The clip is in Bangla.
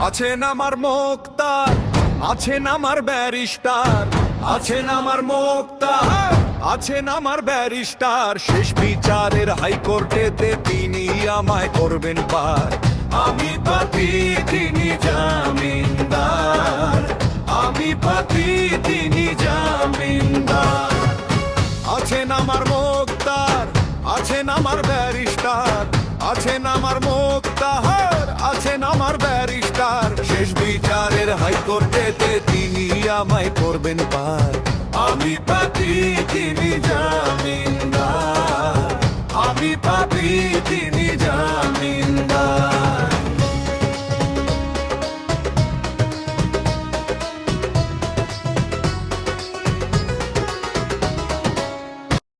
আছেন আমার মুক্তার, আছেন আমার ব্যারিস্টার, আছেন আমার মুক্তার, আছেন আমার ব্যারিস্টার। শেষ বিচারের হাইকোর্টেতে তিনি আমায় করবেন পার। আমি পাপী, তিনি জামিনদার। আমি পাপী, তিনি জামিনদার। আছেন আমার মুক্তার, আছেন আমার ব্যারিস্টার, আছেন আমার মুক্তার, আছেন আমার ব্যারিস্টার। শেষ বিচারের হাইকোর্টেতে তিনি আমায় করবেন পার। আমি পাপী, তিনি